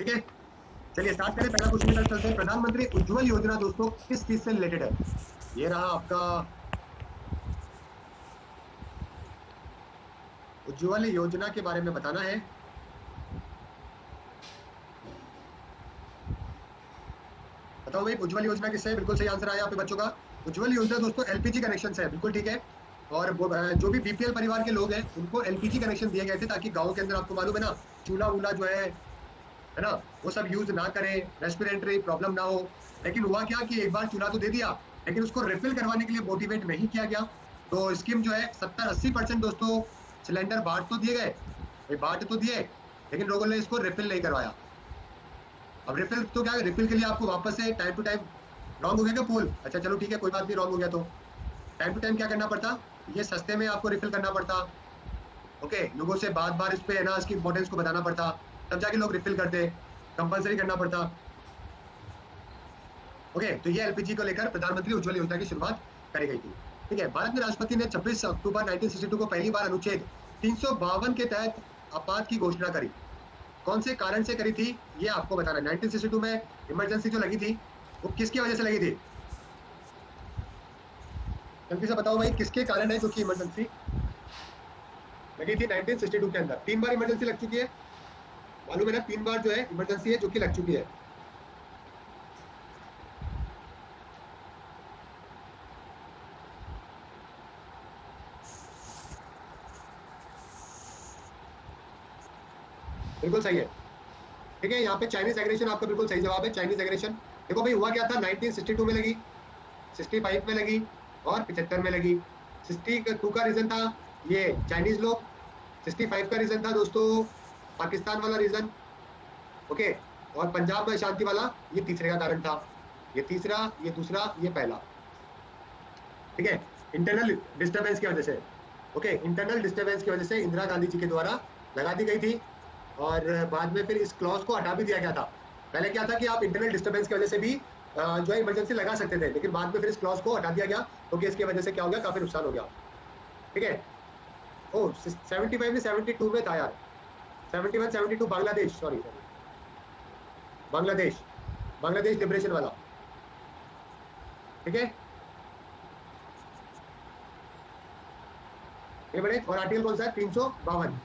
ठीक है, चलिए स्टार्ट करें। पहला क्वेश्चन की तरफ चलते हैं। प्रधानमंत्री उज्ज्वल योजना दोस्तों किस चीज से रिलेटेड है? ये रहा आपका उज्ज्वल योजना के बारे में बताना है। बताओ भाई, उज्ज्वल योजना किससे है? बिल्कुल सही आंसर आया आपके बच्चों का। उज्ज्वल योजना दोस्तों एलपीजी कनेक्शन से है, बिल्कुल ठीक है। और जो भी बीपीएल परिवार के लोग हैं उनको एलपीजी कनेक्शन दिए गए थे, ताकि गाँव के अंदर, आपको मालूम है ना, चूल्हा वूल्हा जो है ना, वो सब यूज ना करें, रेस्पिरेटरी प्रॉब्लम ना हो। लेकिन हुआ क्या कि एक बार चूल्हा तो दे दिया, लेकिन उसको रिफिल करवाने के लिए मोटिवेट नहीं किया गया। तो स्कीम जो है 70-80% दोस्तों सिलेंडर बांट तो दिए गए, बांट तो दिए, लेकिन लोगों ने इसको रिफिल नहीं करवाया। अब रिफिल तो क्या है, रिफिल के लिए आपको वापस से टाइम टू टाइम, रॉन्ग हो गया क्या पोल? अच्छा चलो ठीक है, कोई बात नहीं, रॉन्ग हो गया तो टाइम टू टाइम क्या करना पड़ता, ये सस्ते में आपको रिफिल करना पड़ता। ओके, लोगों से बार बार इस पे है ना, इसकी इंपॉर्टेंस को बताना पड़ता, तब जाके लोग रिफिल करते, कंपलसरी करना पड़ता। ओके, तो ये एलपीजी को लेकर प्रधानमंत्री उज्ज्वल योजना की शुरुआत करी गई थी। ठीक है, भारत में राष्ट्रपति ने 26 अक्टूबर 1962 को पहली बार अनुच्छेद 352 के तहत आपात की घोषणा करी। कौन से कारण से करी थी, ये आपको बताना है। 1962 में इमरजेंसी जो लगी थी, वो किसकी वजह से लगी थी? जल्दी से बताओ भाई, किसके कारण है जो कि इमरजेंसी लगी थी 1962 के अंदर? 3 बार इमरजेंसी लग चुकी है, मालूम है ना, 3 बार जो है इमरजेंसी है जो कि लग चुकी है। बिल्कुल सही है। ठीक है, यहाँ पे चाइनीज एग्रेशन आपका बिल्कुल सही जवाब है, चाइनीज एग्रेशन। देखो भाई, हुआ क्या था, 1962 में लगी, 65 में लगी और 75 में लगी। 62 का रीजन था ये चाइनीज लोग, 65 का रीजन था दोस्तों पाकिस्तान वाला रीजन। ओके, और पंजाब में शांति वाला, ये तीसरे का कारण था। ये तीसरा, ये दूसरा, ये पहला। ठीक है, इंटरनल डिस्टर्बेंस की वजह से। ओके, इंटरनल डिस्टर्बेंस की वजह से इंदिरा गांधी जी के द्वारा लगा दी गई थी, और बाद में फिर इस क्लॉज को हटा भी दिया गया था। पहले क्या था कि आप इंटरनल डिस्टर्बेंस की वजह से भी जो है इमरजेंसी लगा सकते थे, लेकिन बाद में फिर इस क्लॉज को हटा दिया गया, क्योंकि इसकी वजह से क्या हो गया, काफी नुकसान हो गया। ठीक है, ओ 75 में 72 में था यार, 71 72 Bangladesh, sorry sorry, Bangladesh, Bangladesh liberation वाला। ठीक है, ये बड़े, और आर्टिकल कौन सा है? 352।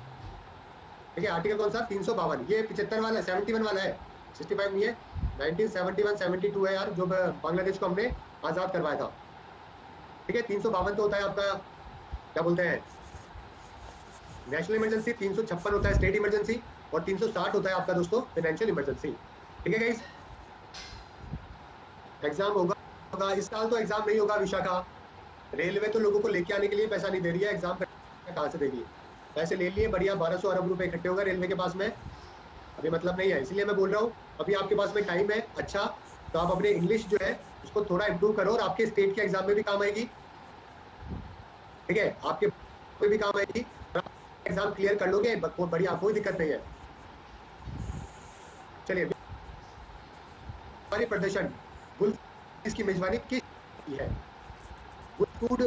ठीक है, आर्टिकल कौन सा? 352। ये 75 वाला है, 71 वाला है, 65 नहीं है। 1971 72 है यार, जो बांग्लादेश को हमने आजाद करवाया था। ठीक है, 352 तो होता है आपका, क्या बोलते हैं, नेशनल इमरजेंसी। 356 होता है स्टेट इमरजेंसी, और 360 होता है आपका दोस्तों फाइनेंशियल इमरजेंसी। ठीक है गाइस, एग्जाम होगा इस साल, तो एग्जाम नहीं होगा विशाखा। रेलवे तो लोगों को लेके आने के लिए पैसा नहीं दे रही है, एग्जाम कहाँ से देगी? पैसे ले लिए बढ़िया, 1200 अरब रुपए इकट्ठे होगा रेलवे के पास में, अभी मतलब नहीं है, इसलिए मैं बोल रहा हूँ अभी आपके पास में टाइम है। अच्छा, तो आप अपने इंग्लिश जो है उसको थोड़ा इंप्रूव करो, और आपके स्टेट के एग्जाम में भी काम आएगी। ठीक है, आपके कोई भी काम आएगी, एग्जाम क्लियर कर लोगे बहुत बढ़िया, कोई दिक्कत नहीं है। चलिए, हमारी प्रदर्शन गुल इसकी मेजबानी किस की है? गुल फूड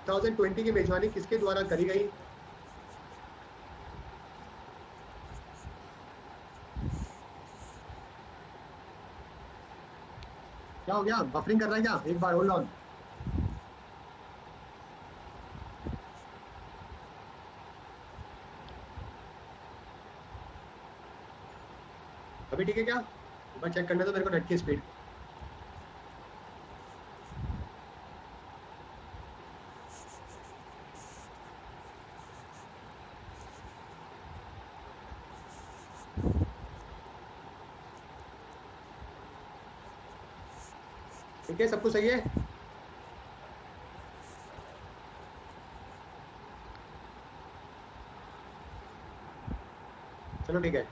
2020 की मेजबानी किसके द्वारा करी गई? क्या हो गया, बफरिंग कर रहा है क्या? एक बार होल्ड ऑन। अभी ठीक है क्या? एक बार चेक करने दो मेरे को नेट की स्पीड। ठीक है, सब कुछ सही है। चलो ठीक है,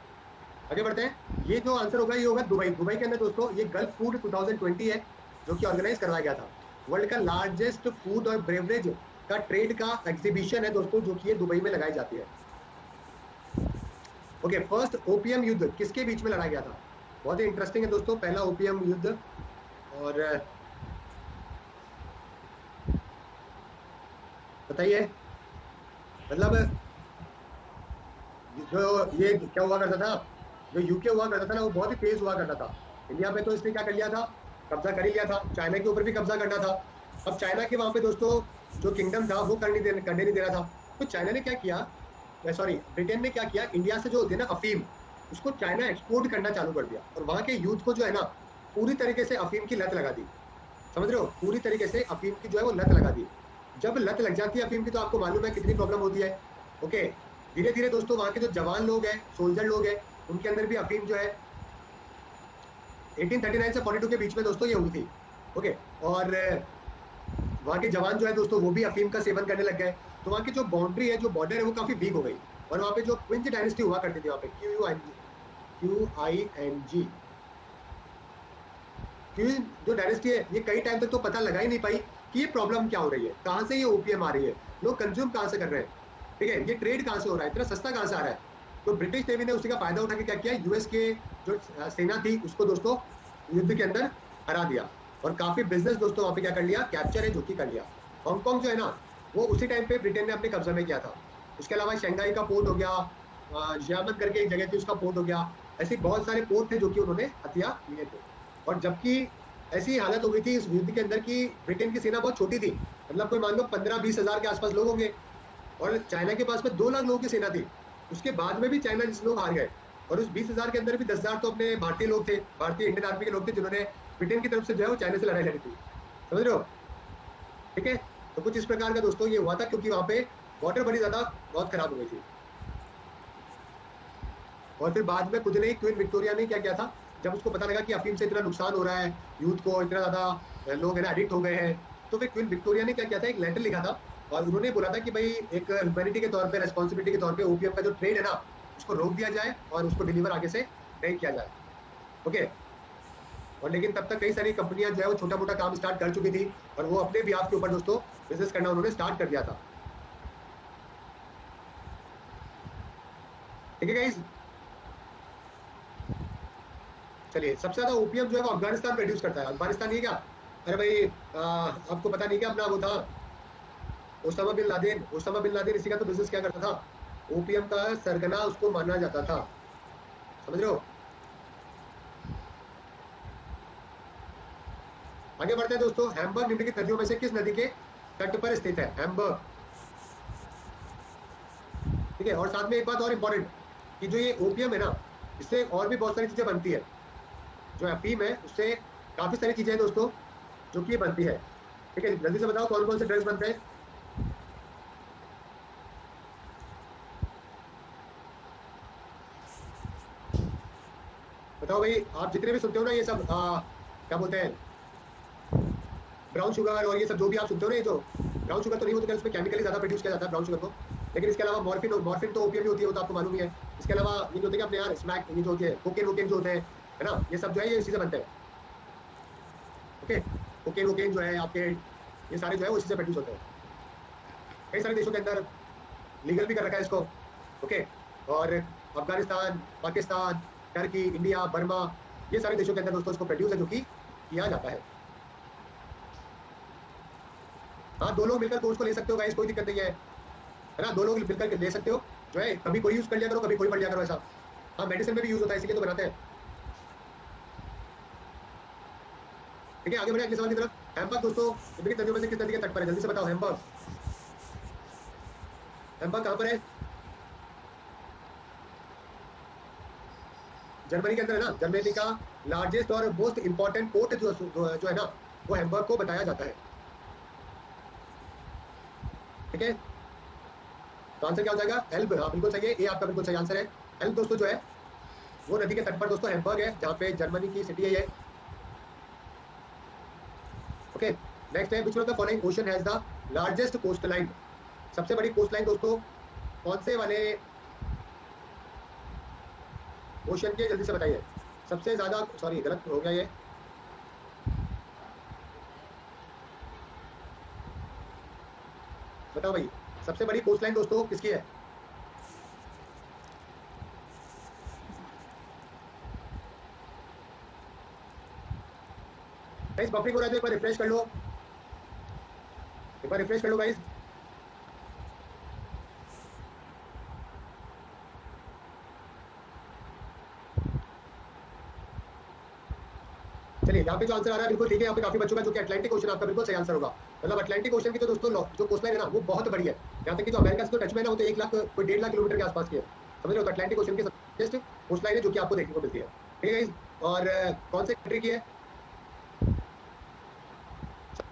आगे बढ़ते हैं। ये जो आंसर होगा ये होगा दुबई। दुबई के अंदर दोस्तों ये गल्फ फूड 2020 है, जो कि ऑर्गेनाइज करवाया गया था। वर्ल्ड का लार्जेस्ट फूड और ब्रेवरेज का ट्रेड का एग्जीबिशन है दोस्तों, जो कि ये दुबई में लगाई जाती है। ओके, फर्स्ट ओपीएम युद्ध किसके बीच में लड़ा गया था? बहुत ही इंटरेस्टिंग है दोस्तों, पहला ओपीएम युद्ध। और बताइए, मतलब जो ये क्या हुआ करता था, जो यूके हुआ करता था ना वो बहुत ही तेज हुआ करता था। इंडिया में तो इसने क्या कर लिया था, कब्जा कर ही लिया था। चाइना के ऊपर भी कब्जा करना था। अब चाइना के वहां पे दोस्तों जो किंगडम था वो करने नहीं दे रहा था। तो चाइना ने क्या किया, सॉरी ब्रिटेन ने क्या किया, इंडिया से जो होती है ना अफीम, उसको चाइना एक्सपोर्ट करना चालू कर दिया और वहां के यूथ को जो है ना पूरी तरीके से अफीम की लत लगा दी। समझ रहे हो, पूरी तरीके से अफीम की जो है वो लत लगा दी। जब लत लग जाती है अफीम की तो आपको मालूम है कितनी प्रॉब्लम होती है। ओके, धीरे धीरे दोस्तों वहां के जो जवान लोग हैं, सोल्जर लोग हैं, उनके अंदर भी अफीम जो है 1839 से 42 के बीच में दोस्तों ये हुई थी। ओके, और वहां के जवान जो है दोस्तों वो भी अफीम का सेवन करने लग गए। तो वहां की जो बाउंड्री है, जो बॉर्डर है, वो काफी वीक हो गई। और वहां पे जो क्विंच डायनेस्टी हुआ करती थी वहां पे, QUING, क्योंकि जो डायनेस्टी है ये कई टाइम तक तो पता लगा ही नहीं पाई कि ये प्रॉब्लम क्या हो रही है, कहाँ से ये ओपीएम आ रही है, लोग कंज्यूम कहाँ से कर रहे हैं, ठीक है, ये ट्रेड कहाँ से हो रहा है, इतना सस्ता कहाँ से आ रहा है। तो ब्रिटिश नेवी ने उसी का फायदा उठा के क्या किया, यूएस के जो सेना थी उसको दोस्तों युद्ध के अंदर हरा दिया और काफी बिजनेस दोस्तों वहां पे क्या कर लिया, कैप्चर है जो कि कर लिया। हांगकांग जो है ना वो उसी टाइम पे ब्रिटेन ने अपने कब्जा में किया था। उसके अलावा शंघाई का पोर्ट हो गया, जियामत करके एक जगह थी उसका पोर्ट हो गया। ऐसे बहुत सारे पोर्ट थे जो कि उन्होंने हथिया लिए थे। और जबकि ऐसी हालत हो गई थी इस युद्ध के अंदर की ब्रिटेन की सेना बहुत छोटी थी, मतलब कोई मान लो 15-20 हजार के आसपास लोग होंगे और चाइना के पास में 2 लाख लोगों की सेना थी। उसके बाद में भी चाइना जिस लोग हार गए और उस 20 हजार के अंदर भी 10 हजार तो अपने भारतीय लोग थे, भारतीय इंडियन आर्मी के लोग थे जिन्होंने ब्रिटेन की तरफ से जो है वो चाइना से लड़ाई लड़ी थी। समझ रहे हो, ठीक है। तो कुछ इस प्रकार का दोस्तों ये हुआ था क्योंकि वहां पे वाटर बड़ी ज्यादा बहुत खराब हो गई थी। और फिर बाद में खुद ने ही क्वीन विक्टोरिया ने क्या किया था, जब उसको पता लगा कि अफीम से इतना नुकसान हो रहा है, यूथ को इतना ज्यादा लोग है ना एडिक्ट हो गए हैं, तो फिर क्वीन विक्टोरिया ने क्या किया था, एक लेटर लिखा था और उन्होंने बोला था कि भाई एक ह्यूमैनिटी के तौर पे, रेस्पॉन्सिबिलिटी के तौर पे ओपीएम का जो ट्रेड है ना उसको रोक दिया जाए और उसको डिलीवर आगे से नहीं किया जाए। ओके, और लेकिन तब तक कई सारी कंपनियां जो है वो छोटा मोटा काम स्टार्ट कर चुकी थी और वो अपने भी आपके ऊपर दोस्तों बिजनेस करना उन्होंने स्टार्ट कर दिया था। ठीक है गाइस, चलिए सबसे ज्यादा ओपीएम जो है वो अफगानिस्तान प्रोड्यूस करता है। अफगानिस्तान ये क्या, अरे भाई आपको पता नहीं क्या अपना वो था ओसामा बिन लादेन इसी का तो बिजनेस क्या करता था, ओपीएम का सरगना उसको माना जाता था। समझ रहे हो, आगे बढ़ते हैं दोस्तों। हैम्बर्ग निम्नलिखित नदियों में से किस नदी के तट पर स्थित है, हैम्बर्ग। ठीक है, और साथ में एक बात और इंपॉर्टेंट कि जो ये ओपीएम है ना इससे और भी बहुत सारी चीजें बनती है। जो अफीम है उससे काफी सारी चीजें हैं दोस्तों जो कि ये बनती है। ठीक है, जल्दी से बताओ कौन कौन से ड्रग्स बनते हैं। बताओ भाई, आप जितने भी सुनते हो ना ये सब क्या बोलते हैं, ब्राउन शुगर और ये सब जो भी आप सुनते हो ना, ये जो ब्राउन शुगर तो नहीं होता है, उसमें केमिकली ज्यादा प्रोड्यूस किया जाता है ब्राउन शुगर को। लेकिन इसके अलावा मॉर्फिन, मॉर्फिन तो ओपीएम भी होती है, वो तो आपको मालूम ही है। इसके अलावा ये जो होते हैं अपने यार स्मैक, ये जो होती है कोकेन वोकेन जो होते हैं, है ना, ये सब जो है ये इसी से बनते हैं। ओके, कोकेन वोकेन जो है आपके ये सारे जो है वो इसी से प्रोड्यूस होते हैं। कई सारे देशों के अंदर लीगल भी कर रखा है इसको। ओके, और Afghanistan, Pakistan, Turkey, India, Burma, ये सारे देशों के अंदर दोस्तों इसको प्रोड्यूस है जो कि किया जाता है। हाँ, 2 लोग मिलकर कोर्स को ले सकते हो गाइस, कोई दिक्कत नहीं है ना, 2 लोग मिलकर ले सकते हो जो है, कभी कोई यूज कर लिया करो, कभी कोई पढ़ लिया करो ऐसा। हाँ, मेडिसिन में भी यूज होता है इसीलिए तो बनाते हैं। ठीक है, आगे बढ़े अगले सवाल की तरफ। हैम्बर्ग दोस्तों निम्नलिखित नदियों में से किस नदी के तट पर है, जल्दी से बताओ। हैम्बर्ग, हैम्बर्ग कहाँ पर है, जर्मनी के अंदर है ना। जर्मनी का लार्जेस्ट और मोस्ट इंपॉर्टेंट पोर्ट जो है ना वो हैम्बर्ग को बताया जाता है। ठीक है, तो आंसर क्या हो जाएगा, एल्ब। हाँ बिल्कुल सही है, ये आपका बिल्कुल सही आंसर है। एल्ब दोस्तों जो है वो नदी के तट पर दोस्तों हैम्बर्ग है, जहाँ पे जर्मनी की सिटी है ये। ओके, नेक्स्ट है, which one of the following ocean has the largest coast line. सबसे बड़ी कोस्ट लाइन दोस्तों कौन से वाले ओशन की है, जल्दी से बताइए। सबसे ज्यादा, सॉरी गलत हो गया ये, बताओ भाई सबसे बड़ी कोस्ट लाइन दोस्तों किसकी है। गाइस बफरिंग हो रहा है तो एक बार रिफ्रेश कर लो, एक बार रिफ्रेश कर लो गाइस। यहाँ पे जो आंसर आ रहा है बिल्कुल ठीक है। यहाँ पे काफी बच्चों का जो कि अटलांटिक ओशन आपका बिल्कुल सही आंसर होगा। मतलब अटलांटिक ओशन की तो दोस्तों जो कोस्टलाइन है ना वो बहुत बड़ी है। यहाँ तक कि जो अमेरिका से तो टच में है ना वो तो 1 लाख कोई 1.5 लाख किलोमीटर के आसपास की है, समझ रहे हो। तो अटलांटिक ओशन की सबसे कोस्टलाइन है जो कि आपको देखने को मिलती है, ठीक है। और कौन से कंट्री की है,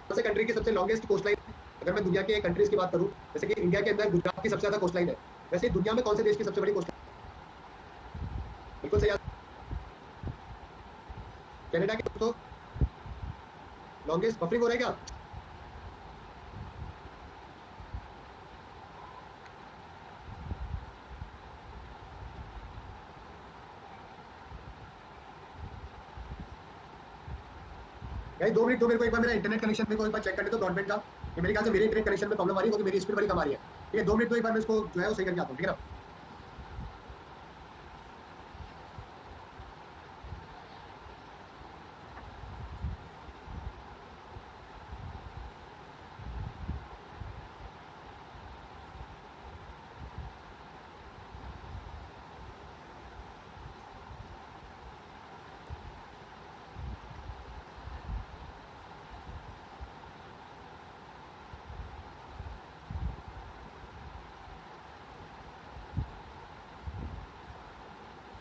कौन से कंट्री की सबसे लॉन्गेस्ट कोस्टलाइन? अगर मैं दुनिया के कंट्रीज की बात करूं, जैसे कि इंडिया के अंदर गुजरात की सबसे ज्यादा कोस्टलाइन है, वैसे दुनिया में कौन से देश की सबसे बड़ी कोस्टलाइन? बिल्कुल सही, कनाडा की। दोस्तों लॉन्गेस्ट बफरिंग हो रहा है क्या? भाई 2 मिनट दो मेरे को, एक बार मेरा इंटरनेट कनेक्शन मेरे को एक बार चेक करने दो ब्रॉडबैंड का। ये मेरे ख्याल से मेरे इंटरनेट कनेक्शन में प्रॉब्लम आ रही है क्योंकि मेरी स्पीड बड़ी कम आ रही है। ठीक है 2 मिनट दो, एक बार मैं इसको जो है वो सही करके आता हूँ, ठीक है ना।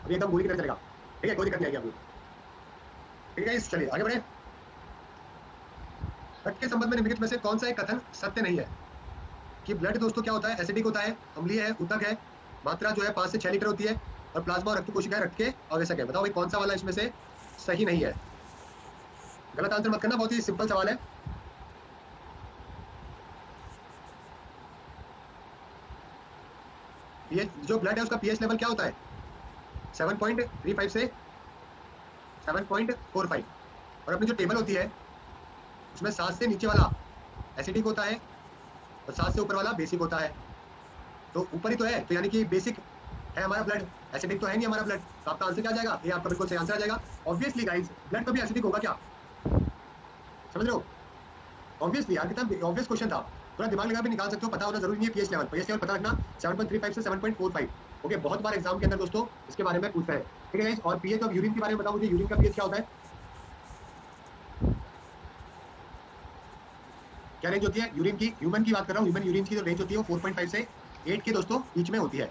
अभी एकदम पूरी की तरह चलेगा, ठीक है, कोई दिक्कत नहीं आएगी अभी। ठीक है चलिए आगे बढ़े। रक्त के संबंध में निम्नलिखित में से कौन सा एक कथन सत्य नहीं है? कि ब्लड दोस्तों क्या होता है, एसिडिक होता है, अम्लीय है, ऊतक है, मात्रा जो है 5 से 6 लीटर होती है, और प्लाज्मा और रक्त कोशिकाएं रक्त के आवश्यक है। बताओ भाई कौन सा वाला इसमें से सही नहीं है? गलत आंसर मत करना, बहुत ही सिंपल सवाल है। ये जो ब्लड है उसका पीएच लेवल क्या होता है? 7.35 से 7.45। और अपनी जो टेबल होती है उसमें 7 से नीचे वाला एसिडिक होता है और 7 से ऊपर वाला बेसिक होता है। तो ऊपर ही तो है, तो यानी कि बेसिक है हमारा ब्लड, एसिडिक तो है नहीं हमारा ब्लड। तो आपका आंसर क्या आ जाएगा? ये आपका बिल्कुल सही आंसर आ जाएगा। ऑब्वियसली गाइस, ब्लड कभी एसिडिक होगा क्या? समझ रहे हो? ऑब्वियसली यार, कितना ऑब्वियस क्वेश्चन था। थोड़ा दिमाग लगा भी निकाल सकते हो, पता होना जरूरी नहीं है। पीएच लेवल पता रखना 7.35 से 7.45। ओके, बहुत बार एग्जाम के अंदर दोस्तों इसके बारे में पूछता है, ठीक है गाइस। और पीएच ऑफ यूरिन के बारे में बताओ मुझे, यूरिन का पीएच क्या होता है? क्या रेंज होती है यूरिन की? ह्यूमन की बात कर रहा हूँ, ह्यूमन यूरिन की जो रेंज होती है वो 4.5 से 8 के दोस्तों बीच में होती है।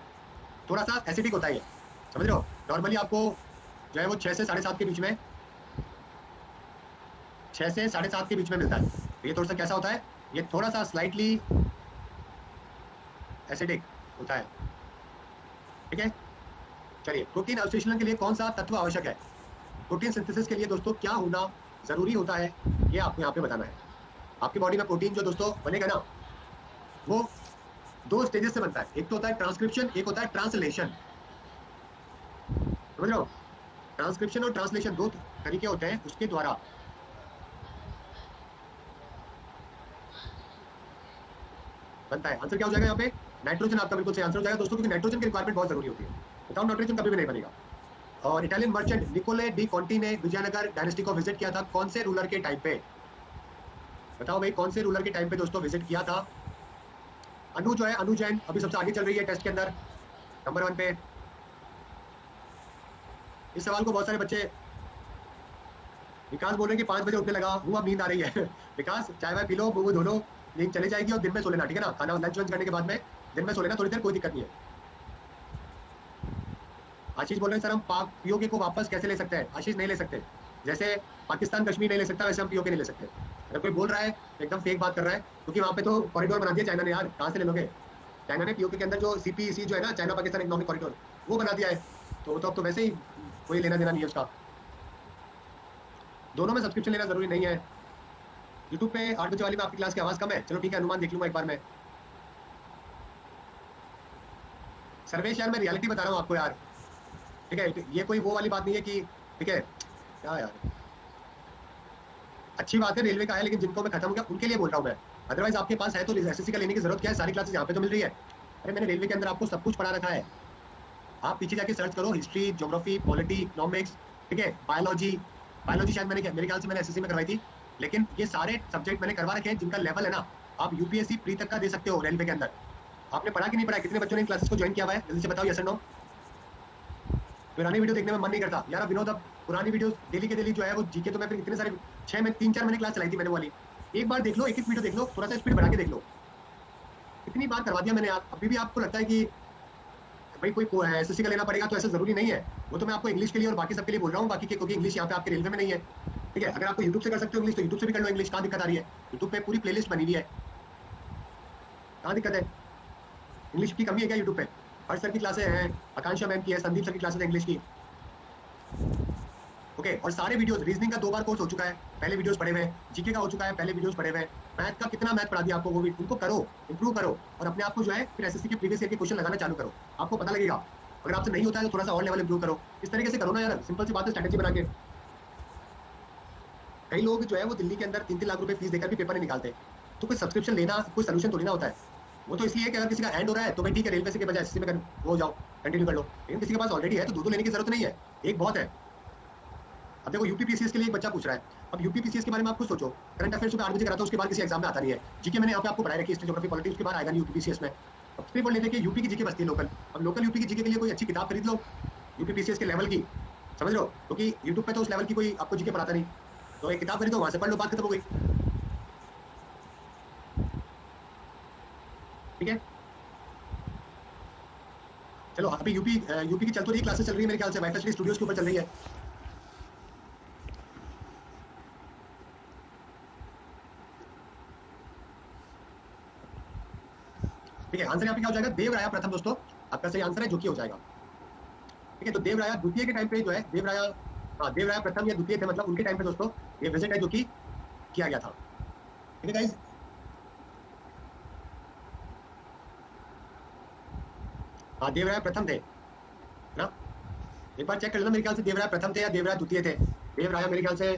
थोड़ा सा एसिडिक होता है ये, समझ रहे हो। नॉर्मली आपको जो है वो 6 से 7.5 के बीच में, 6 से 7.5 के बीच में मिलता है। तो ये थोड़ा सा कैसा होता है? ये थोड़ा सा स्लाइटली एसिडिक होता है, ठीक है। चलिए, प्रोटीन अवशोषण के लिए कौन सा तत्व आवश्यक है? प्रोटीन सिंथेसिस के लिए दोस्तों क्या होना जरूरी होता है, ये आपको यहाँ पे बताना है। आपकी बॉडी में प्रोटीन जो दोस्तों बनेगा ना वो 2 स्टेजेस से बनता है। एक तो होता है ट्रांसक्रिप्शन, एक होता है ट्रांसलेशन, समझ रहे हो। ट्रांसक्रिप्शन और ट्रांसलेशन 2 तरीके होते हैं उसके द्वारा बनता है। आंसर क्या हो जाएगा यहाँ पे? नाइट्रोजन आपका बिल्कुल सही आंसर हो जाएगा दोस्तों, क्योंकि नाइट्रोजन की रिक्वायरमेंट बहुत जरूरी होती है। विदाउट नाइट्रोजन कभी भी नहीं बनेगा। और इटालियन मर्चेंट निकोले डी कॉन्टी ने विजयनगर डायनेस्टी को विजिट किया था कौन से रूलर के टाइम पे? बताओ भाई कौन से रूलर के टाइम पे दोस्तों विजिट किया था? अनु जो है, अनु जैन अभी सबसे आगे चल रही है टेस्ट के अंदर, नंबर 1 पे। इस सवाल को बहुत सारे बच्चे, विकास बोल रहे हैं कि 5 बजे उठने लगा, वो अब नींद आ रही है। विकास चाय वाय पी लो, वो धो लो, नींद चली जाएगी, और दिन में सो लेना, ठीक है ना। खाना लंच वंच करने के बाद में दिन में सो लेना थोड़ी देर, कोई दिक्कत नहीं है। आशीष बोल रहे हैं सर हम पाक पीओके को वापस कैसे ले सकते हैं? आशीष नहीं ले सकते, जैसे पाकिस्तान कश्मीर नहीं ले सकता वैसे हम पीओके नहीं ले सकते। अगर कोई बोल रहा है तो एकदम फेक बात कर रहा है, क्योंकि वहाँ पे तो कॉरिडोर बना दिया चाइना ने यार, कहाँ से ले लोगे? चाइना ने पीओके के अंदर जो सीपीईसी जो है ना, चाइना पाकिस्तान इकोनॉमिक कॉरिडोर, वो बना दिया है। तो अब तो वैसे ही कोई लेना देना नहीं है उसका। दोनों में सब्सक्रिप्शन लेना जरूरी नहीं है। यूट्यूब पे 8 बजे वाली में आपकी क्लास की आवाज कम है, चलो ठीक है, अनुमान देख लूंगा एक बार मैं। सर्वेश यार मैं रियलिटी बता रहा हूँ आपको यार, ठीक है। ये कोई वो वाली बात नहीं है कि, ठीक है क्या यार, अच्छी बात है रेलवे का है, लेकिन जिनको मैं खत्म हो गया उनके लिए बोल रहा हूँ मैं। अदरवाइज आपके पास है तो एसएससी का लेने की जरूरत क्या है? सारी क्लासेस यहाँ पे तो मिल रही है। अरे मैंने रेलवे के अंदर आपको सब कुछ पढ़ा रखा है। आप पीछे जाके सर्च करो, हिस्ट्री, ज्योग्राफी, पॉलिटी, इकोनॉमिक्स, ठीक है, बायोलॉजी। बायोलॉजी शायद मैंने, मेरे ख्याल से मैंने एसएससी में करवाई थी, लेकिन ये सारे सब्जेक्ट मैंने करवा रखे हैं जिनका लेवल है ना, आप यूपीएससी प्री तक का दे सकते हो रेलवे के अंदर। आपने पढ़ा कि नहीं पढ़ा? कितने बच्चों ने क्लासेस को ज्वाइन किया हुआ है? जल्दी से बताओ, यस और नो। पुरानी वीडियो देखने में मन नहीं करता यार। विनोद अब पुरानी वीडियो डेली के डेली जो है वो जीके, तो मैं फिर इतने सारे 3-4 महीने क्लास चलाई थी मैंने वाली। एक बार देख लो, एक वीडियो देख लो, थोड़ा सा स्पीड बढ़ा के देख लो। इतनी बार करवा दिया मैंने यार, अभी भी आपको लगता है कि भाई कोई एसएससी का लेना पड़ेगा, तो ऐसा जरूरी नहीं है। वो तो मैं आपको इंग्लिश के लिए और बाकी सबके लिए बोल रहा हूँ, बाकी क्योंकि इंग्लिश यहाँ पे आपके रेलवे में नहीं है। ठीक है, अगर आपको यूट्यूब से कर सकते हो इंग्लिश तो यूट्यूब से भी कर लो इंग्लिश, कहाँ दिक्कत आ रही है? यूट्यूब पे पूरी प्लेलिस्ट बनी हुई है, कहाँ दिक्कत है? इंग्लिश की कमी है क्या यूट्यूब पे? हर सर की क्लासें हैं, आकांक्षा मैम की है, संदीप सर की क्लासेस है इंग्लिश की। ओके, और सारे वीडियोस, रीजनिंग का 2 बार कोर्स हो चुका है, पहले वीडियोस पढ़े हुए, जीके का हो चुका है, पहले वीडियोस पढ़े हुए, मैथ का कितना मैथ पढ़ा दिया आपको, वो भी उनको करो, इंप्रूव करो, और अपने आप को जो है फिर एसएससी के प्रीवियस ईयर के क्वेश्चन लगाना चालू करो, आपको पता लगेगा। अगर आपसे नहीं होता है तो थोड़ा सा और लेवल इंप्रूव करो, इस तरीके से करो ना यार, सिंपल सी बात है, स्ट्रेटेजी बना के। कई लोग जो है वो दिल्ली के अंदर 3-3 लाख रुपए फीस देकर भी पेपर नहीं निकालते, तो कोई सब्सक्रिप्शन लेना कोई सोल्यूशन थोड़ी ना होता है। वो तो इसलिए कि अगर किसी का एंड हो रहा है तो भाई ठीक है, रेलवे से के बजाय एसएससी में हो जाओ, कंटिन्यू कर लो, लेकिन किसी के पास ऑलरेडी है तो 2 लेने की जरूरत नहीं है, एक बहुत है। अब देखो यूपीपीसीएस के लिए एक बच्चा पूछ रहा है, अब यूपीपीसीएस के बारे में आप खुद सोचो, करंट अफेयर्स में 8 बजे कराता है, उसके बाद किसी एग्जाम में आता नहीं है। जीके मैंने यहाँ पे आपको पढ़ाई रखी, हिस्ट्री ज्योग्राफी पॉलिटिक्स के बाद आएगा नहीं यूपीपीसीएस में। अब फिर बोल लेते हैं कि यूपी की जीके बचती है लोकल, अब लोकल यूपी की जीके के लिए कोई अच्छी किताब खरीद लो यूपीपीसीएस के लेवल की, समझ लो, क्योंकि यूट्यूब पे तो उस लेवल की कोई आपको जीके पढ़ाता नहीं, तो एक किताब खरीदो, वहां से पढ़ लो, बात खत्म हो गई। ठीक है, चलो अभी यूपी की चल तो रही क्लासेस चल रही है मेरे ख्याल से, वाइफाई स्टूडियोज के ऊपर चल रही है। ठीक है, आंसर यहाँ पे क्या हो जाएगा? देवराया प्रथम दोस्तों, आपका सही आंसर है, जो कि हो जाएगा। ठीक है, तो देवराया द्वितीय के टाइम पे जो है देवराया, हाँ देवराया प्रथम या द्वितीय थे, मतलब उनके टाइम पे दोस्तों ये विजिट है जो कि किया गया था। ठीक है गाइस, हाँ देवराया प्रथम थे ना, एक बार चेक कर लेना, मेरे ख्याल से देवराया प्रथम थे या देवराया द्वितीय थे। देवराया मेरे ख्याल से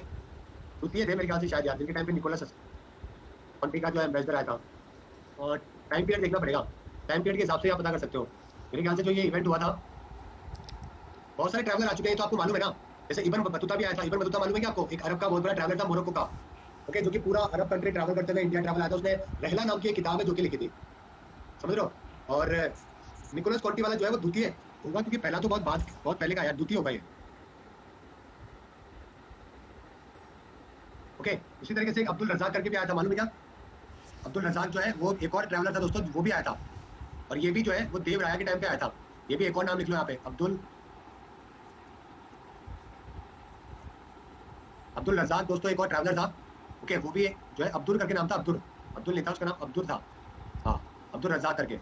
द्वितीय थे मेरे ख्याल से शायद यार, जिनके टाइम पे निकोलस कॉन्टी का जो है एम्बेसडर आया था। और टाइम पीरियड देखना पड़ेगा, टाइम पीरियड के हिसाब से आप पता कर सकते हो। मेरे ख्याल से जो ये इवेंट हुआ था, बहुत सारे ट्रैवलर आ चुके हैं तो आपको मालूम है ना, जैसे इब्न बतूता भी आया था। इब्न बतूता मालूम है क्या आपको? एक अरब का बहुत बड़ा ट्रैवलर था, मोरक्को का, ओके, जो कि पूरा अरब कंट्री ट्रैवल करते हुए इंडिया ट्रैवल आया था। उसने रहला नाम की एक किताब है जो कि लिखी थी, समझ लो। और निकोलस कॉन्टी वाला जो है वो द्वितीय होगा, क्योंकि पहला तो बहुत पहले का यार, द्वितीय होगा ये। ओके, उसी तरीके से एक अब्दुल रजाक करके भी आया था, मालूम है क्या? अब्दुल रजाक जो है वो एक और ट्रैवलर था दोस्तों, वो भी आया था, और ये भी जो है वो देव राया के टाइम पे आया था। ये भी एक और नाम लिख लो यहाँ पे, अब्दुल रजाक दोस्तों एक और ट्रैवलर था। ओके, वो भी जो है अब्दुल करके नाम था, अब्दुल अब्दुल नहीं था उसका नाम, अब्दुल था, हाँ अब्दुल रजाक करके।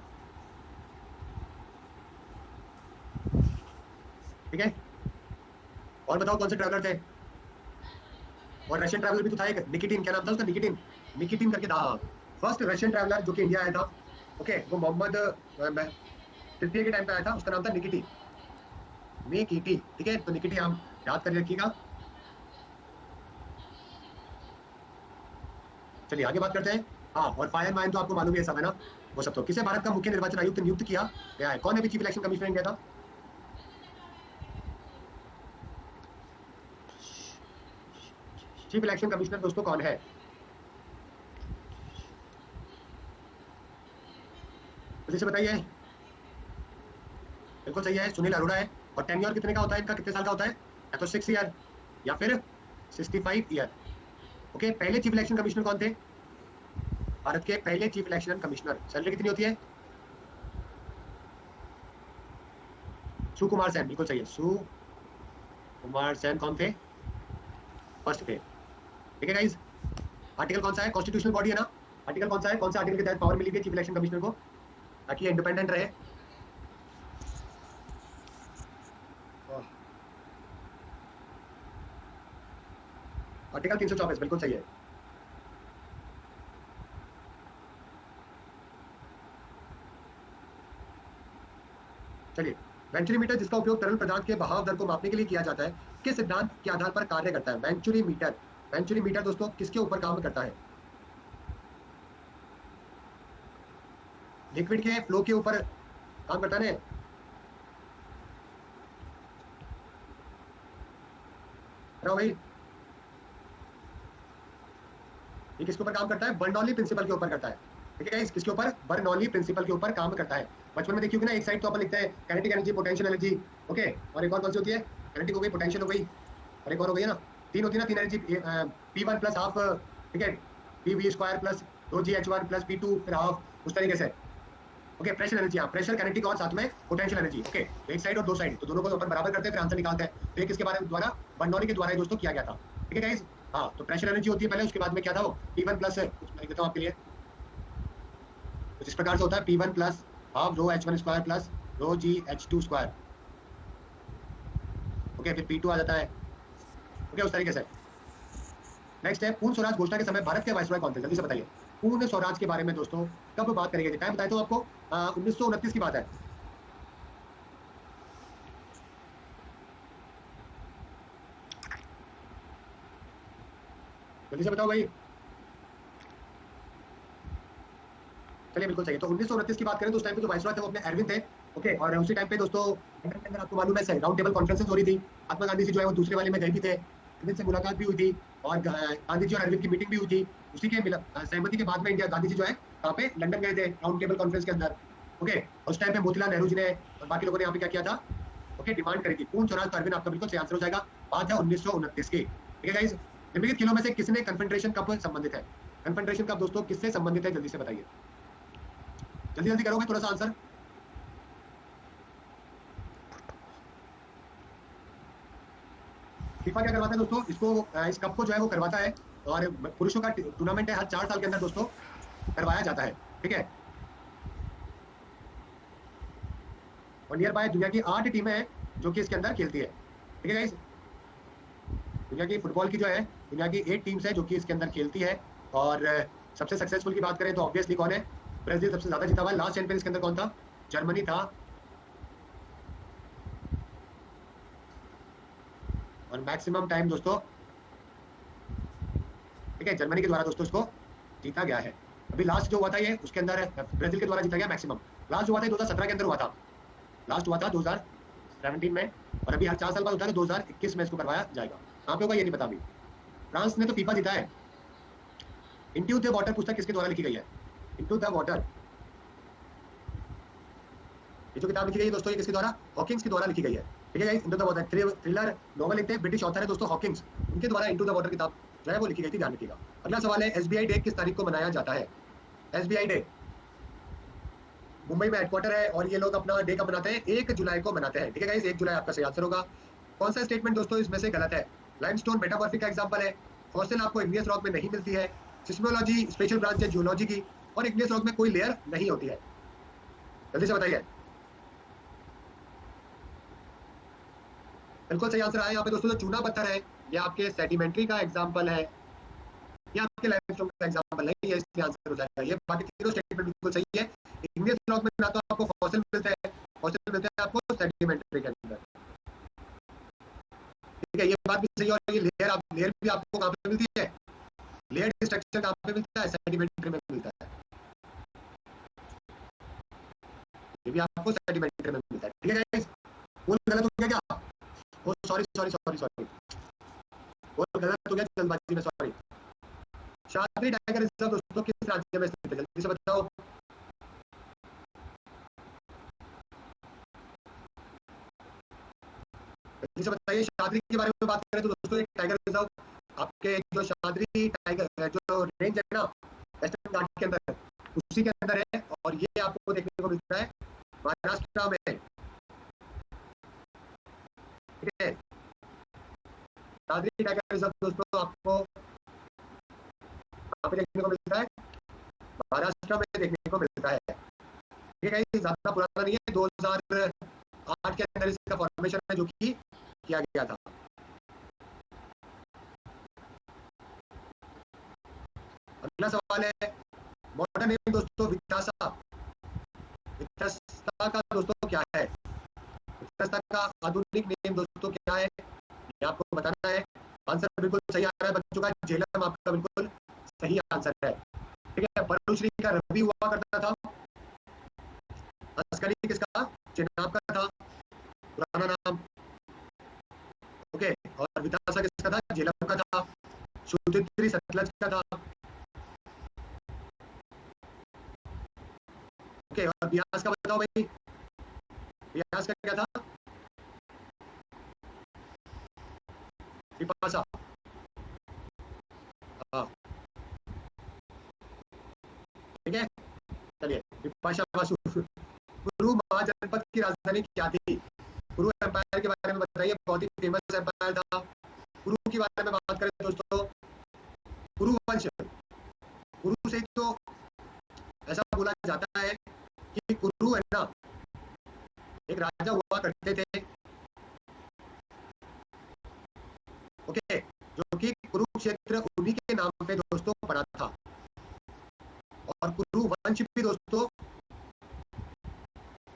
ठीक है, और बताओ कौन से ट्रैवलर थे? और रशियन ट्रैवलर भी तो था एक, निकिटिन, क्या नाम था उसका? निकिटिन, निकिटिन करके था, हाँ। फर्स्ट रशियन ट्रैवलर जो कि इंडिया आया था, ओके, वो मोहम्मद तृतीय के टाइम पे आया था, उसका नाम था निकिटी, निकिटी। ठीक है, तो निकिटी हम याद कर रखिएगा। चलिए आगे बात करते हैं। हाँ, और फायर माइन तो आपको मालूम है सब, है ना? वो सब तो किसे भारत का मुख्य निर्वाचन आयुक्त नियुक्त किया गया है? कौन है चीफ इलेक्शन कमिश्नर इंडिया था? चीफ इलेक्शन कमिश्नर दोस्तों कौन है? जल्दी से बताइए। बिल्कुल सही है, सुनील अरोड़ा है। और टेन्योर कितने का होता है इनका, कितने साल का होता है? या तो 6 ईयर या फिर 65 ईयर। ओके, पहले चीफ इलेक्शन कमिश्नर कौन थे? भारत के पहले चीफ इलेक्शन कमिश्नर, सैलरी कितनी होती है? सुकुमार सेन, बिल्कुल सही है, सुकुमार सेन कौन थे? फर्स्ट थे। ठीक है गाइस, आर्टिकल कौन सा है? कॉन्स्टिट्यूशनल बॉडी है ना, आर्टिकल कौन सा है, कौन सा आर्टिकल के तहत पावर मिली है चीफ इलेक्शन कमिश्नर को, ताकि इंडिपेंडेंट रहे? आर्टिकल 324, बिल्कुल सही है। चलिए, वेंचुरी मीटर जिसका उपयोग तरल पदार्थ के बहाव दर को मापने के लिए किया जाता है, किस सिद्धांत के आधार पर कार्य करता है? वेंचुरी मीटर, वेंचुरी मीटर दोस्तों किसके ऊपर काम करता है? लिक्विड के फ्लो के ऊपर काम करता है ना? भाई, ये किसके ऊपर काम करता है? बर्नौली प्रिंसिपल के ऊपर करता है। ठीक है, किसके ऊपर? बर्नौली प्रिंसिपल के ऊपर काम करता है। बचपन में देखिए ना, एक साइड तो अपन लिखते हैं kinetic energy, potential energy, okay, और एक और कौन सी होती है? काइनेटिक हो गई, पोटेंशियल हो गई, और एक और हो गई है ना, तीन होती है ना, तीन एनर्जी, P1 प्लस हाफ, ठीक है, PV square plus 2GH1 plus P2 फिर हाफ, उस तरीके से। ओके, प्रेशर एनर्जी, हाँ, प्रेशर, काइनेटिक और साथ में पोटेंशियल एनर्जी। ओके, एक साइड और दो साइड, तो दोनों को अपन बराबर करते हैं, फिर आंसर निकालते हैं। तो ये किसके बारे में द्वारा, बर्नौली के द्वारा ये दोस्तों किया गया था। ठीक है गाइस, हाँ, तो प्रेशर एनर्जी होती है पहले, उसके बाद में क्या था वो, P1 प्लस, कुछ मैं लिख देता हूँ आपके लिए, कुछ इस प्रकार से होता है, P1 plus half rho H1 square plus रो GH2 स्क्वायर। ओके, फिर P2 आ जाता है। ओके, उस तरीके से। नेक्स्ट है, पूर्ण स्वराज घोषणा के समय भारत के वायसरॉय कौन थे? जल्दी से बताइए, पूर्ण स्वराज के बारे में दोस्तों कब बात करेंगे? टाइम बताए तो आपको, 1929 की बात है। जल्दी से बताओ भाई। चलिए, बिल्कुल सही है। तो 1929 की बात करें तो उस टाइम पे जो वाइसरॉय थे वो अपने एरविन थे। ओके, और उसी टाइम पे दोस्तों लंदन के अंदर आपको मालूम है राउंड टेबल कॉन्फ्रेंसेस हो रही थी। महात्मा गांधी जी जो है वो दूसरे वाले में गए भी थे, एरविन से मुलाकात भी हुई थी, और गांधी जी और एरविन की मीटिंग भी हुई थी। उसी के सहमति के बाद में इंडिया, गांधी जी जो है कहाँ पे, लंदन गए थे राउंड टेबल कॉन्फ्रेंस के अंदर। ओके, उस टाइम पे मोतीलाल नेहरू जी ने और बाकी लोगों ने यहाँ पे क्या किया था, ओके, डिमांड करी थी पूर्ण स्वराज। तो अरविंद आपका बिल्कुल सही आंसर हो जाएगा। बात है 1929 की। ठीक है गाइस, निम्नलिखित खेलों में से किसने कन्फेडरेशन कप संबंधित है? कन्फेडरेशन कप दोस्तों किससे संबंधित है? जल्दी से बताइए, जल्दी जल्दी करोगे थोड़ा सा आंसर। फीफा क्या करवाता है दोस्तों इसको, इस कप को जो है वो करवाता है, और पुरुषों का टूर्नामेंट है, हर 4 साल के अंदर दोस्तों करवाया जाता है। ठीक है, और नियर बाय दुनिया की 8 टीमें हैं जो कि इसके अंदर खेलती है। ठीक है गाइस, दुनिया की फुटबॉल की जो है, दुनिया की 8 टीम्स है जो कि इसके अंदर खेलती है। और सबसे सक्सेसफुल की बात करें तो ऑब्वियसली कौन है, ब्राजील सबसे ज्यादा जीता हुआ है। लास्ट चैंपियन इसके अंदर कौन था? जर्मनी था। और मैक्सिमम टाइम दोस्तों, ठीक है, जर्मनी के द्वारा दोस्तों इसको जीता गया है। अभी लास्ट जो हुआ था ये, उसके अंदर ब्राजील के द्वारा जीता गया मैक्सिमम। लास्ट जो हुआ था 2017 के अंदर हुआ था, लास्ट हुआ था 2017 में। और अभी हर 4 साल बाद होता है, तो 2021 में इसको करवाया जाएगा। कहाँ पे होगा ये नहीं पता अभी। फ्रांस ने तो फीफा जीता है। इनटू द वाटर पुस्तक किसके द्वारा लिखी गई है? इनटू द वाटर, ये जो किताब लिखी गई है दोस्तों, ये किसके द्वारा? हॉकिंग्स के द्वारा लिखी गई है। ठीक है, into the water thriller novel लिखते हैं, ब्रिटिश ऑथर है दोस्तों हॉकिंग्स, उनके द्वारा इनटू द वाटर किताब जो है वो लिखी गई थी, ध्यान रखिएगा। अगला सवाल है, एसबीआई डे किस तारीख को मनाया जाता है? एसबीआई डे, मुंबई में हेडक्वार्टर है, और ये लोग अपना डे कब मनाते हैं? 1 जुलाई को मनाते हैं। ठीक है गाइस, 1 जुलाई आपका सही आंसर होगा। कौन सा स्टेटमेंट दोस्तों इसमें से गलत है? लाइमस्टोन मेटामॉर्फिक का एग्जांपल है, फॉसिल आपको इग्नियस रॉक में नहीं मिलती है, सिस्मोलॉजी स्पेशल ब्रांच है जियोलॉजी की, और इग्नियस रॉक में कोई लेयर नहीं होती है। जल्दी से बताइए। बिल्कुल सही आंसर आया यहाँ पे दोस्तों, जो चूना पत्थर है ये आपके सेडिमेंट्री का एग्जांपल है, ये आपके लाइमस्टोन का एग्जांपल नहीं है, इसलिए आंसर हो जाएगा ये। बाकी तीनों स्टेटमेंट बिल्कुल सही है। इग्नियस रॉक में ना तो आपको फॉसिल मिलता है, फॉसिल मिलते हैं आपको सेडिमेंट्री के अंदर। ठीक है, ये बात भी सही है। और ये लेयर, आप लेयर भी आपको कहाँ पे मिलती है? लेयर स्ट्रक्चर कहाँ पे मिलता है? सेडिमेंट्री में मिलता है, ये भी आपको सेडिमेंट्री में मिलता है। ठीक है गाइस, बोल गलत हो गया क्या? ओ सॉरी सॉरी सॉरी सॉरी, बोल गलत हो गया जल्दबाजी में, सॉरी। शास्त्री टाइगर रिजर्व दोस्तों किस राज्य में स्थित है? जल्दी से बताओ। जल्दी से बताइए। शास्त्री के बारे में बात करें तो दोस्तों एक टाइगर रिजर्व आपके जो शास्त्री टाइगर जो रेंज है ना वेस्टर्न घाट के अंदर, उसी के अंदर है, और ये आपको देखने को मिलता है महाराष्ट्र में। ठीक है, शास्त्री टाइगर रिजर्व दोस्तों आपको कहाँ पे देखने को मिलता है? महाराष्ट्र में देखने को मिलता है। ठीक है, ज्यादा पुराना नहीं है, 2008 के अंदर इसका फॉर्मेशन है जो कि किया गया था। अगला सवाल है, मॉडर्न नेम दोस्तों वित्तासा, वित्तासा का दोस्तों क्या है? वित्तासा का आधुनिक नेम दोस्तों क्या है, ये आपको बताना है। आंसर बिल्कुल सही आ रहा है बच्चों का, झेलम आपका बिल्कुल सही आंसर है। ठीक है, पद्मश्री का रवि हुआ करता था, अस्करी किसका? चेनाब का था पुराना नाम। ओके, और वितासा किसका था? झेलम का था। शुद्धित्री सतलज का था। ओके, और ब्यास का बताओ भाई, ब्यास का क्या था? बिपाशा, हाँ ठीक है, चलिए बिपाशा बासु। कुरु महाजनपद की राजधानी क्या थी? कुरु एम्पायर के बारे में बताइए, बहुत ही फेमस एम्पायर था। कुरु के बारे में बात करें दोस्तों, कुरु वंश, कुरु से तो ऐसा बोला जाता है कि कुरु है ना, एक राजा हुआ करते थे, ओके, जो कि कुरुक्षेत्र उन्हीं के नाम पे दोस्तों पड़ा था। और कुरु वंश भी दोस्तों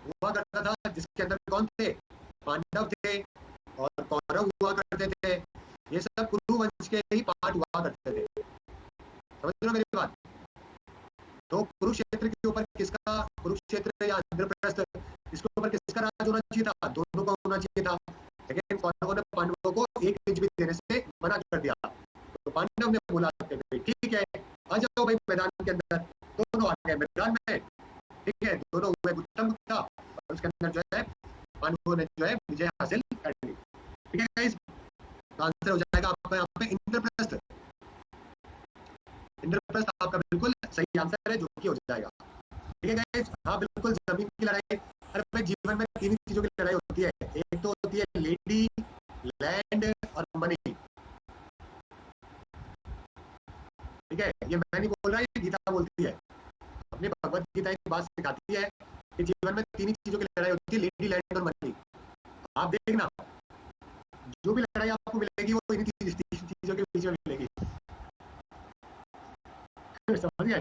हुआ करता था, जिसके अंदर कौन थे? पांडव थे और कौरव हुआ करते थे। ये सब कुरु वंश के ही पार्ट हुआ करते थे, समझ रहे हो मेरी बात? तो कुरुक्षेत्र के ऊपर किसका, कुरुक्षेत्र या इंद्रप्रस्थ, इसके ऊपर किसका राज होना चाहिए था? दोनों का होना चाहिए था, लेकिन कौरवों ने पांडवों को एक इंच भी देने से मना कर दिया। तो पांडव ने बोला ठीक है, आ जाओ भाई मैदान के अंदर। दोनों आ गए मैदान में, ठीक है, दोनों हुए उत्तम गुप्ता, और उसके अंदर जो है पांडवों ने जो है विजय हासिल कर ली। ठीक है गाइस, तो आंसर हो जाएगा आपका यहाँ पे इंद्रप्रस्थ। इंद्रप्रस्थ आपका बिल्कुल सही आंसर है, जो कि हो जाएगा। ठीक है गाइस, हाँ बिल्कुल, जमीन की लड़ाई, अरे भाई जीवन में तीन चीजों की लड़ाई होती है, एक तो होती है लेडी, लैंड और मनी। ठीक है, ये मैं नहीं बोल रहा, ये गीता बोलती है, अपनी भगवत गीता एक बात सिखाती है कि जीवन में तीन चीजों की लड़ाई होती है, लेडी, लैंड और मनी। आप देखना, जो भी लड़ाई आपको मिलेगी वो इन चीजों के बीच में मिलेगी। समझ गए?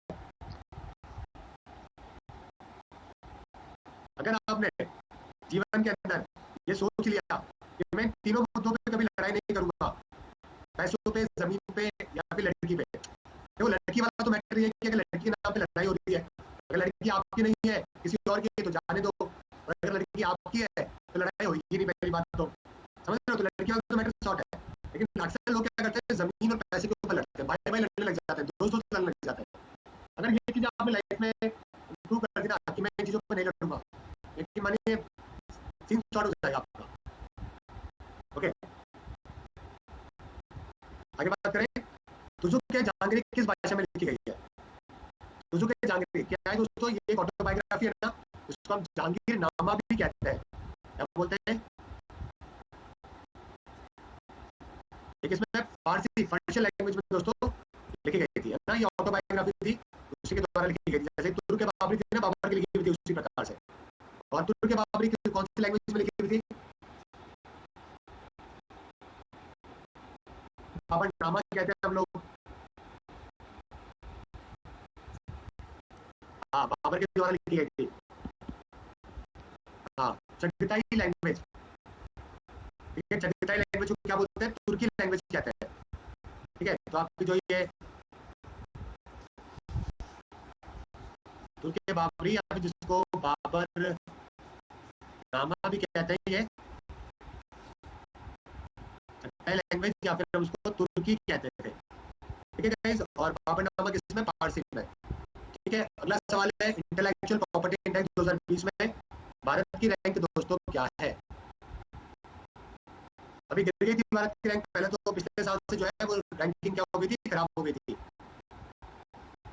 अगर आपने जीवन के अंदर ये सोच लिया कि मैं तीनों मुद्दों पे कभी लड़ाई नहीं करूंगा, पैसों पे, जमीन पे या फिर लड़की पे, देखो लड़की वाला तो मैटर ये कि अगर लड़की के नाम पे लड़ाई हो रही है, अगर लड़की आपकी नहीं है किसी और की तो जाने दो, और अगर लड़की आपकी है तो लड़ाई होगी नहीं, पहली बात तो समझ रहे हो? तो लड़की वाला तो मैटर शॉर्ट है, लेकिन अक्सर लोग क्या करते हैं, जमीन और पैसे के ऊपर लड़ते हैं, भाई भाई लड़ने लग जाते हैं, दोस्तों से लड़ने लग जाते हैं। अगर ये चीज आपने लाइफ में इंप्रूव कर दी ना कि मैं इन चीजों पर नहीं लड़ूंगा, लेकिन मानिए सीन शॉर्ट हो जाएगा आपका। ओके, आगे बात करें, सुजुकी जहांगीर किस भाषा में लिखी गई है? सुजुकी जहांगीर क्या है दोस्तों? ये एक ऑटोबायोग्राफी है ना, इसको हम जहांगीर नामा भी कहते हैं, क्या बोलते हैं? एक इसमें फारसी, फारसी लैंग्वेज में दोस्तों लिखी गई थी, है ना, ये ऑटोबायोग्राफी थी, उसी के द्वारा लिखी गई थी, जैसे तुर्क के बाबरी थी ना, बाबर की लिखी हुई थी उसी प्रकार से। और तुर्क के बाबरी की कौन सी लैंग्वेज में लिखी हुई थी? बाबरनामा कहते हैं हम लोग, हाँ बाबर के द्वारा लिखी गई थी, हाँ चगताई लैंग्वेज। ठीक है, चगताई लैंग्वेज को क्या बोलते हैं? तुर्की लैंग्वेज कहते हैं। ठीक है, तो आपकी जो ये तुर्की बाबरी या फिर जिसको बाबर नामा भी कहते हैं, ये चगताई लैंग्वेज या फिर हम उसको तुर्की कहते थे। ठीक है गाइस, और बाबरनामा किसमें? फारसी में। ठीक है, अगला सवाल है, इंटेलेक्चुअल प्रॉपर्टी इंडेक्स 2020 में भारत की रैंक दोस्तों क्या है? अभी गिर गई थी भारत की रैंक, पहले तो पिछले साल से जो है वो रैंकिंग क्या हो गई थी, खराब हो गई थी।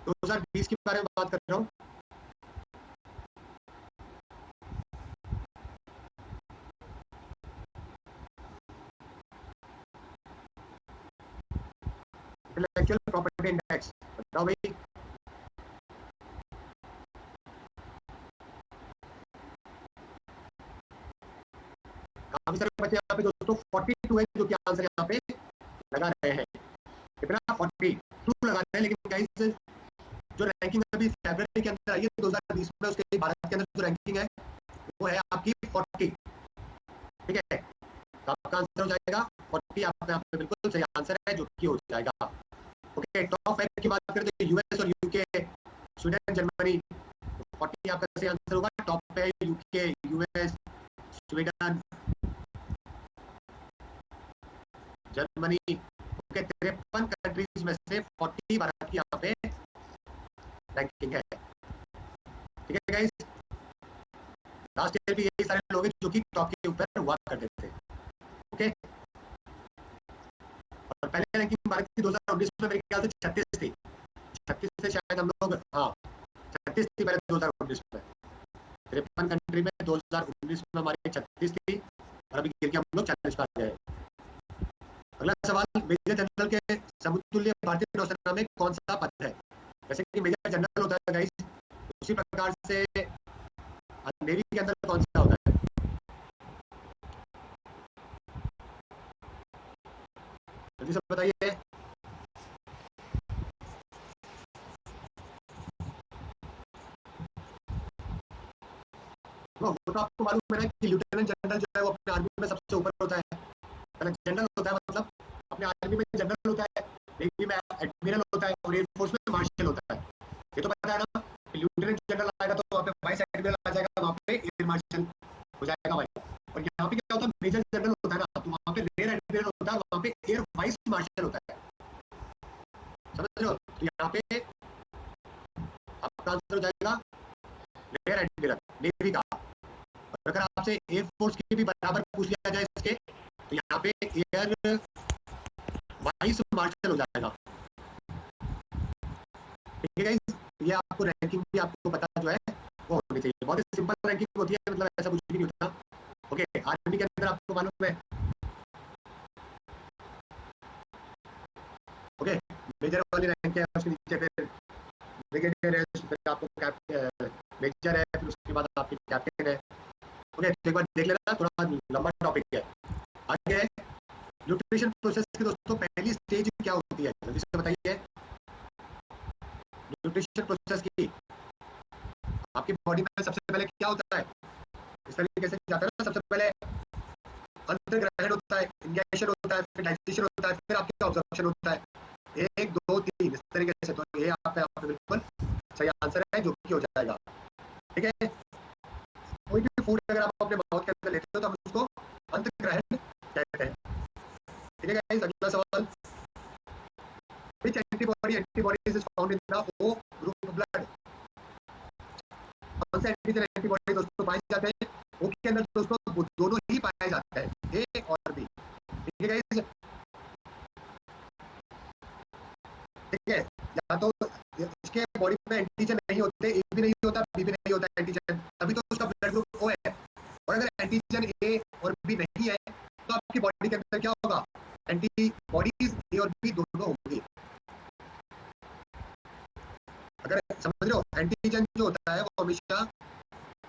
2020 के बारे में बात कर रहा हूँ। इंटेलेक्चुअल प्रॉपर्टी इंडेक्स बताओ भाई। काफी सारे बच्चे यहाँ पे दोस्तों 42 है जो कि आंसर यहाँ पे लगा रहे हैं, कितना? 42 लगा रहे हैं, लेकिन गाइस जो रैंकिंग अभी फरवरी के अंदर आई है 2020 में, उसके भारत के अंदर जो रैंकिंग है वो है आपकी 40। ठीक है, तो आपका आंसर हो जाएगा 40, आपका यहाँ पे बिल्कुल सही आंसर है, जो कि हो जाएगा। ओके, टॉप 5 की बात करें तो यूएस और यूके, स्वीडन, जर्मनी, 40 आपका सही आंसर होगा। टॉप पे UK, US, Sweden, Germany. Okay, 53 countries में से 40 भारत की यहाँ पे रैंकिंग है। ठीक है गाइस, लास्ट ईयर भी यही सारे लोग हैं जो कि टॉप के ऊपर हुआ करते थे। ओके, और पहले रैंकिंग भारत की 2019 में मेरे ख्याल से 36 थी, 36 से शायद हम लोग, हाँ 36 थी पहले 2019 में। 53 कंट्री में 2019 में हमारी 36 थी और अभी गिर के हम लोग 40 पर आ गए। अगला सवाल, मेजर जनरल के समतुल्य भारतीय नौसेना में कौन सा पद है? जैसे कि मेजर जनरल होता है गाइस, उसी प्रकार से नेवी के अंदर कौन सा होता है? जल्दी से बताइए। वो तो आपको मालूम है ना कि लेफ्टिनेंट जनरल जो है वो अपने आर्मी में सबसे ऊपर होता है। जनरल होता है, मतलब अपने आर्मी में जनरल होता है, नेवी में एडमिरल होता है और एयरफोर्स में मार्शल होता है। ये तो पता है ना, लेफ्टिनेंट जनरल आएगा तो वहाँ पे वाइस एडमिरल आ जाएगा, वहाँ पे एयर मार्शल हो जाएगा भाई। और यहाँ पे क्या होता है, मेजर जनरल होता है ना, तो वहाँ पे रेयर एडमिरल होता है, वहाँ पे एयर वाइस मार्शल होता है। समझ रहे हो? तो यहाँ पे आपका आंसर हो जाएगा रेयर एडमिरल नेवी का। और अगर आपसे एयरफोर्स की भी बराबर पूछ लिया जाए इसके, तो यहाँ पे एयर वाइस मार्शल हो जाएगा। ठीक है गाइस, ये आपको रैंकिंग भी आपको पता जो है वो होनी चाहिए। बहुत ही सिंपल रैंकिंग होती है, मतलब ऐसा कुछ भी नहीं होता। ओके, आर्मी के अंदर आपको मालूम है, ओके मेजर वाली रैंक है, उसके नीचे फिर ब्रिगेडियर है, फिर आपको मेजर है, फिर उसके बाद आपके कैप्टन है। ओके, तो एक बार देख लेना, थोड़ा लंबा टॉपिक है। आगे न्यूट्रिशन प्रोसेस की दोस्तों पहली स्टेज क्या होती है? जल्दी से बताइए। न्यूट्रिशन प्रोसेस की आपकी बॉडी में सबसे पहले क्या होता है? इस तरीके से जाता है ना, सबसे पहले अंतर्ग्रहण होता है, इंजेक्शन होता है, फिर डाइजेशन होता है, फिर आपका ऑब्जर्वेशन होता है। 1 2 3 इस तरीके से। तो ये आपका बिल्कुल सही आंसर है, जो कि हो जाएगा। ठीक है, कोई भी फूड अगर आप अपने माउथ के अंदर लेते हो तो हम उसको अंतर्ग्रहण कहते हैं। ठीक है गाइस, अगला सवाल, which antibodies is found in the O group blood? कौन से एंटीजन एंटीबॉडी दोस्तों पाए जाते हैं O के अंदर? दोस्तों दोनों ही पाए जाते हैं, A और B। ठीक है गाइस, ठीक है, या तो इसके बॉडी में एंटीजन नहीं होते, ए भी नहीं होता, बी भी नहीं होता एंटीजन, तभी तो उसका ब्लड ग्रुप ओ है। और अगर एंटीजन ए और बी नहीं है तो आपकी बॉडी के अंदर क्या होगा? एंटीबॉडीज ए और बी दोनों होंगी। अगर समझ रहे हो, एंटीजन जो होता है वो हमेशा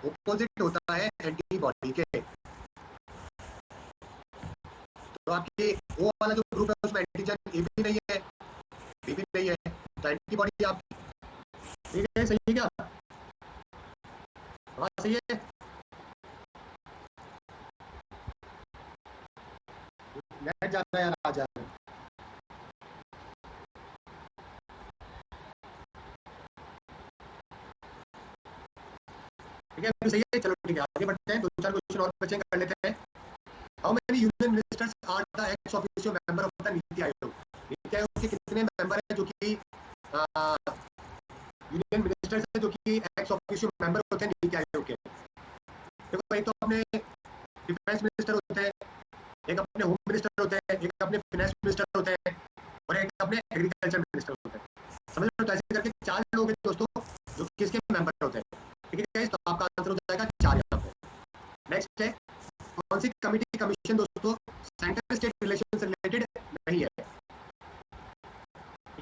ऑपोजिट होता है एंटीबॉडी के। तो आपकी ओ वाला जो ग्रुप है उसमें एंटीजन ए भी नहीं है, बी भी नहीं है, तो एंटीबॉडी आप, ठीक है सही है क्या? हाँ सही है। नेट जाता है यार, आ जा। ठीक है सही है, चलो ठीक है, आगे बढ़ते हैं, 2-4 क्वेश्चन और बच्चे कर लेते हैं। How many union ministers are the ex officio member of the NITI Aayog? NITI Aayog के कितने मेंबर हैं जो कि यूनियन मिनिस्टर्स हैं, जो कि एक्स ऑफिशियो मेंबर होते हैं नीति आयोग के? देखो, एक तो अपने डिफेंस मिनिस्टर होते हैं, एक अपने होम मिनिस्टर होते हैं, एक अपने फाइनेंस मिनिस्टर होते हैं और एक अपने एग्रीकल्चर मिनिस्टर होते हैं। समझ लो, तो ऐसे करके 4 लोग हैं दोस्तों जो किसके मेंबर होते हैं। ठीक है गाइस, तो आपका आंसर हो जाएगा 4 यहाँ पे। नेक्स्ट है, कौन सी कमिटी कमीशन दोस्तों सेंट्रल स्टेट रिलेशन से रिलेटेड नहीं है?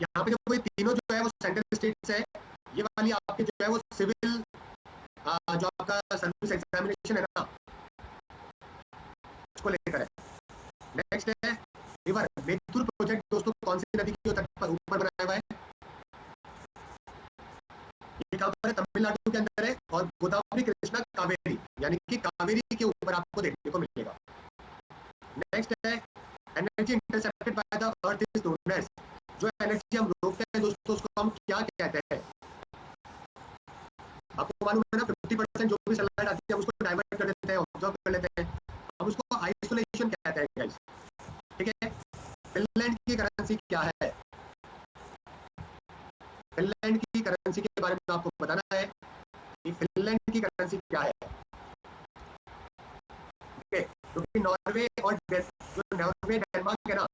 यहाँ पे जो कोई तीनों जो है वो सेंट्रल स्टेट से है, ये वाली आपकी जो है वो सिविल जो आपका सर्विस एग्जामिनेशन है ना, उसको लेकर है। नेक्स्ट है रिवर मेथुर प्रोजेक्ट दोस्तों कौन सी नदी के तट पर ऊपर बनाया हुआ है? ये कहाँ पर है? तमिलनाडु के अंदर है, और गोदावरी कृष्णा कावेरी, यानी कि कावेरी के ऊपर आपको देखने को मिलेगा। नेक्स्ट है energy intercepted by the earth is known as, जो एनर्जी हम रोकते हैं दोस्तों उसको हम क्या कहते हैं? आपको मालूम है ना, 50% जो भी सनलाइट आती है हम उसको डाइवर्ट कर देते हैं, ऑब्जर्व कर लेते हैं, हम उसको आइसोलेशन कहते हैं गाइस। ठीक है, फिनलैंड की करेंसी क्या है? फिनलैंड की करेंसी के बारे में आपको बताना है कि फिनलैंड की करेंसी क्या है। ठीक है, क्योंकि नॉर्वे और जो नॉर्वे डेनमार्क है ना,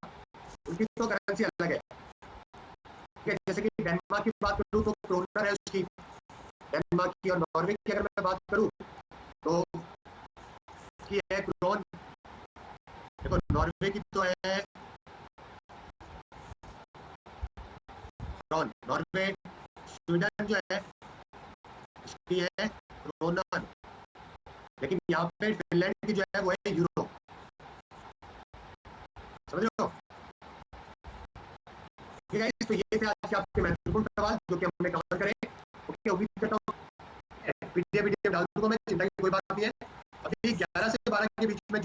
उनकी तो करेंसी अलग है। ठीक है, जैसे कि डेनमार्क की बात करूँ तो क्रोनर है उसकी, डेनमार्क की। और नॉर्वे की अगर मैं बात करूँ तो की है क्रोन। देखो नॉर्वे की तो है क्रोन, नॉर्वे। स्वीडन जो है उसकी है क्रोनर, लेकिन यहाँ पे फिनलैंड की जो है वो है यूरो। समझ रहे हो? ठीक है, तो ये थे आज के आपके महत्वपूर्ण सवाल जो कि हमने कवर करे। ओके, उम्मीद करता हूँ पीडीएफ डाल दूंगा मैं, चिंता की कोई बात नहीं है। अभी 11 से 12 के बीच में